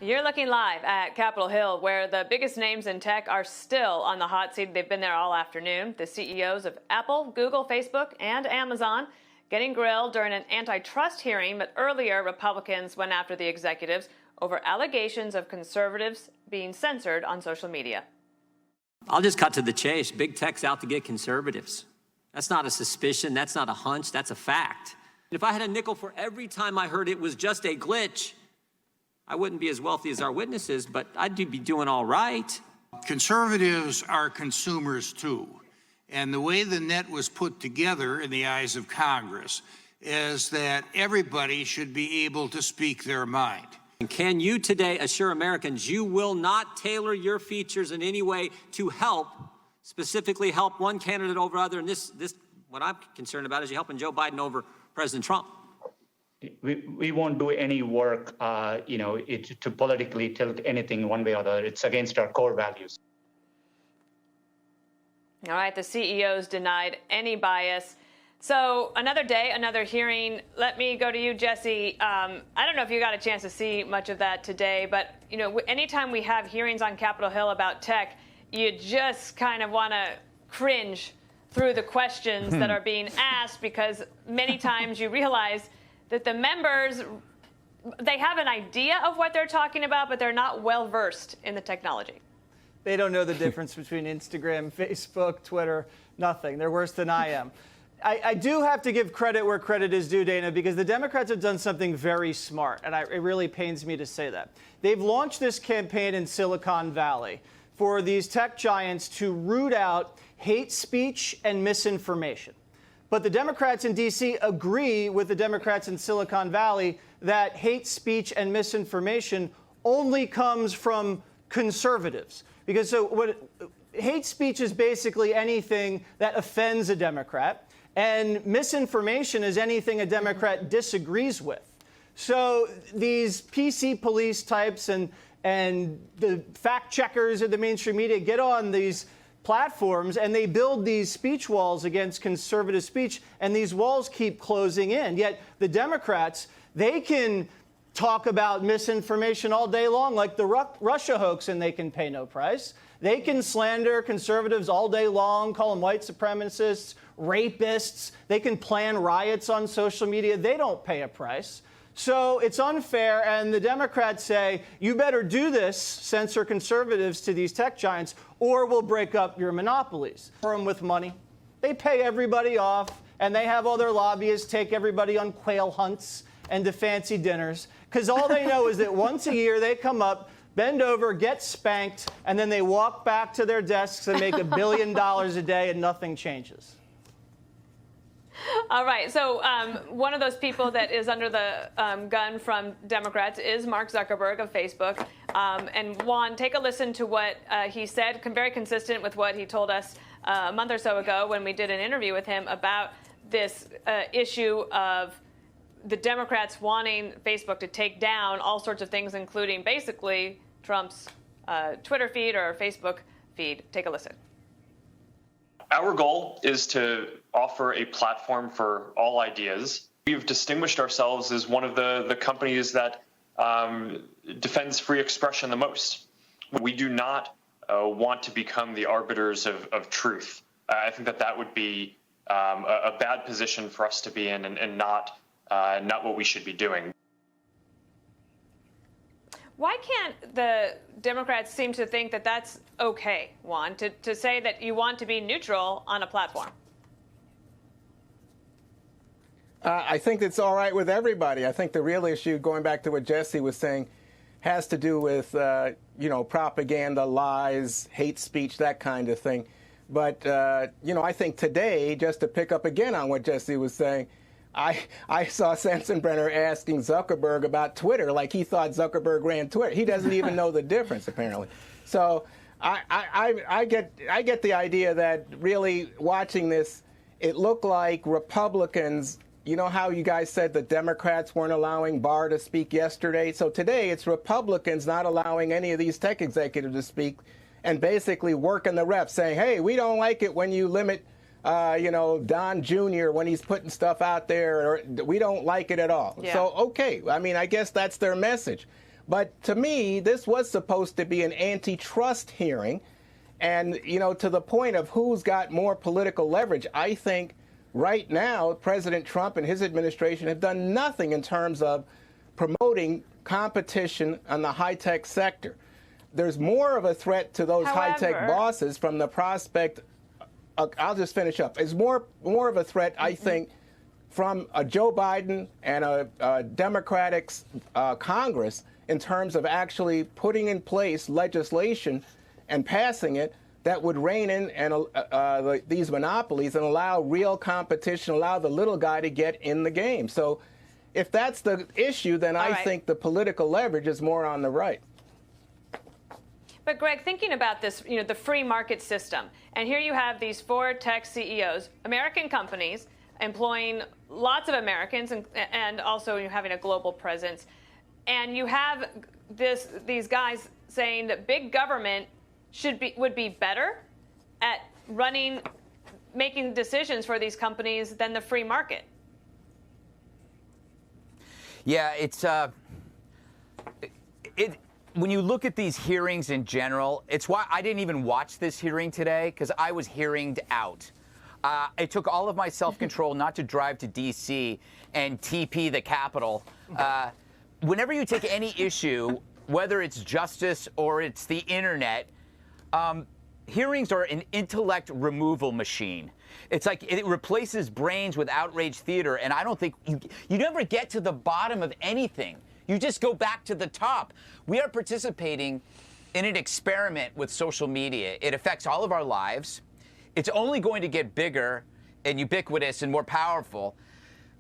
You're looking live at Capitol Hill, where the biggest names in tech are still on the hot seat. They've been there all afternoon. The CEOs of Apple, Google, Facebook, and Amazon getting grilled during an antitrust hearing. But earlier, Republicans went after the executives over allegations of conservatives being censored on social media. I'll just cut to the chase. Big tech's out to get conservatives. That's not a suspicion. That's not a hunch. That's a fact. If I had a nickel for every time I heard it was just a glitch, I wouldn't be as wealthy as our witnesses, but I'd be doing all right. Conservatives are consumers too. And the way the net was put together in the eyes of Congress is that everybody should be able to speak their mind. And can you today assure Americans you will not tailor your features in any way to help, specifically help one candidate over other? And this, what I'm concerned about is you helping Joe Biden over President Trump. We won't do any work, to politically tilt anything one way or the other. It's against our core values. All right, the CEOs denied any bias. So another day, another hearing. Let me go to you, Jesse. I don't know if you got a chance to see much of that today, but anytime we have hearings on Capitol Hill about tech, you just kind of want to cringe through the questions that are being asked, because many times you realize that the members, they have an idea of what they're talking about, but they're not well versed in the technology. They don't know the difference between Instagram, Facebook, Twitter, nothing. They're worse than I am. I do have to give credit where credit is due, Dana, because the Democrats have done something very smart, and it really pains me to say that. They've launched this campaign in Silicon Valley for these tech giants to root out hate speech and misinformation. But the Democrats in D.C. agree with the Democrats in Silicon Valley that hate speech and misinformation only comes from conservatives. Because hate speech is basically anything that offends a Democrat, and misinformation is anything a Democrat disagrees with. So these PC police types and the fact checkers of the mainstream media get on these platforms and they build these speech walls against conservative speech, and these walls keep closing in. Yet the Democrats, they can talk about misinformation all day long, like the Russia hoax, and they can pay no price. They can slander conservatives all day long, call them white supremacists, rapists. They can plan riots on social media. They don't pay a price. So it's unfair, and the Democrats say, you better do this, censor conservatives to these tech giants, or we'll break up your monopolies. For them with money. They pay everybody off, and they have all their lobbyists take everybody on quail hunts and to fancy dinners, because all they know is that once a year they come up, bend over, get spanked, and then they walk back to their desks and make $1 billion a day, and nothing changes. All right. So one of those people that is under the gun from Democrats is Mark Zuckerberg of Facebook. And Juan, take a listen to what he said, very consistent with what he told us a month or so ago when we did an interview with him about this issue of the Democrats wanting Facebook to take down all sorts of things, including basically Trump's Twitter feed or Facebook feed. Take a listen. Our goal is to offer a platform for all ideas. We've distinguished ourselves as one of the companies that defends free expression the most. We do not want to become the arbiters of truth. I think that would be a bad position for us to be in, and not what we should be doing. Why can't the Democrats seem to think that that's okay, Juan, to say that you want to be neutral on a platform? I think it's all right with everybody. I think the real issue, going back to what Jesse was saying, has to do with, propaganda, lies, hate speech, that kind of thing. But, I think today, just to pick up again on what Jesse was saying, I saw Sensenbrenner asking Zuckerberg about Twitter, like he thought Zuckerberg ran Twitter. He doesn't even know the difference, apparently. So I get the idea that really watching this, it looked like Republicans, you know how you guys said the Democrats weren't allowing Barr to speak yesterday? So today it's Republicans not allowing any of these tech executives to speak and basically working the reps, saying, hey, we don't like it when you limit Don Jr. when he's putting stuff out there, or we don't like it at all. Yeah. So, okay, I mean, I guess that's their message. But to me, this was supposed to be an antitrust hearing. And, you know, to the point of who's got more political leverage, I think right now President Trump and his administration have done nothing in terms of promoting competition on the high-tech sector. There's more of a threat to those high-tech bosses from the prospect. I'll just finish up. It's more of a threat, I think, from a Joe Biden and a Democratic Congress in terms of actually putting in place legislation and passing it that would rein in and these monopolies and allow real competition, allow the little guy to get in the game. So if that's the issue, then I think the political leverage is more on the right. But Greg, thinking about this, you know, the free market system, and here you have these 4 tech CEOs, American companies, employing lots of Americans and also having a global presence. And you have these guys saying that big government would be better at making decisions for these companies than the free market. Yeah, when you look at these hearings in general, it's why I didn't even watch this hearing today, because I was hearinged out. It took all of my self-control not to drive to D.C. and TP the Capitol. Whenever you take any issue, whether it's justice or it's the internet, hearings are an intellect removal machine. It's like it replaces brains with outrage theater, and I don't think you never get to the bottom of anything. You just go back to the top. We are participating in an experiment with social media. It affects all of our lives. It's only going to get bigger and ubiquitous and more powerful.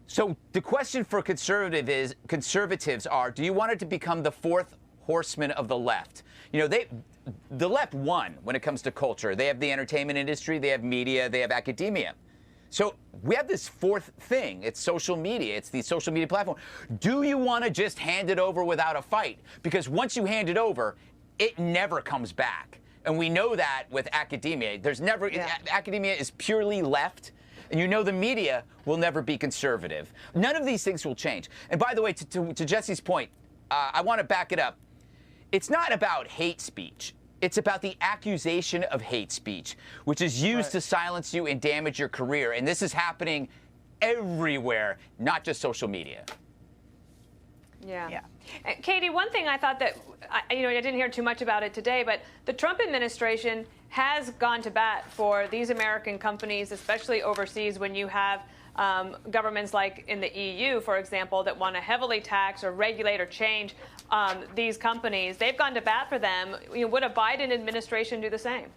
So the question for conservatives are, do you want it to become the 4th horseman of the left? You know, the left won when it comes to culture. They have the entertainment industry, they have media, they have academia. So we have this 4th thing. It's social media. It's the social media platform. Do you want to just hand it over without a fight? Because once you hand it over, it never comes back. And we know that with academia. Academia is purely left. And you know the media will never be conservative. None of these things will change. And by the way, to Jesse's point, I want to back it up. It's not about hate speech. It's about the accusation of hate speech, which is used to silence you and damage your career. And this is happening everywhere, not just social media. Yeah. Katie, one thing I thought that, I didn't hear too much about it today, but the Trump administration has gone to bat for these American companies, especially overseas, when you have governments like in the EU, for example, that want to heavily tax or regulate or change these companies. They've gone to bat for them. Would a Biden administration do the same?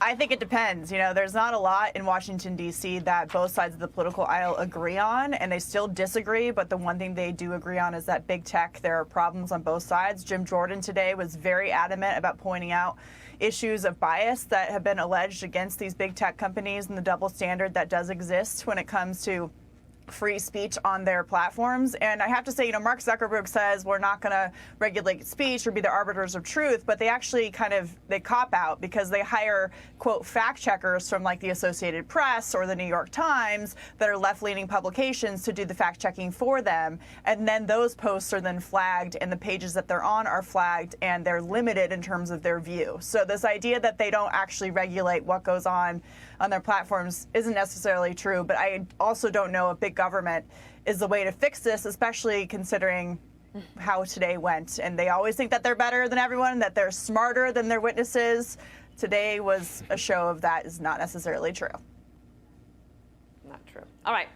I think it depends. There's not a lot in Washington, D.C. that both sides of the political aisle agree on, and they still disagree. But the one thing they do agree on is that big tech, there are problems on both sides. Jim Jordan today was very adamant about pointing out issues of bias that have been alleged against these big tech companies and the double standard that does exist when it comes to free speech on their platforms. And I have to say, Mark Zuckerberg says we're not going to regulate speech or be the arbiters of truth, but they actually they cop out because they hire, quote, fact checkers from like the Associated Press or the New York Times that are left-leaning publications to do the fact checking for them. And then those posts are then flagged and the pages that they're on are flagged and they're limited in terms of their view. So this idea that they don't actually regulate what goes on their platforms isn't necessarily true, but I also don't know if big government is the way to fix this, especially considering how today went. And they always think that they're better than everyone, that they're smarter than their witnesses. Today was a show of that is not necessarily true. Not true. All right.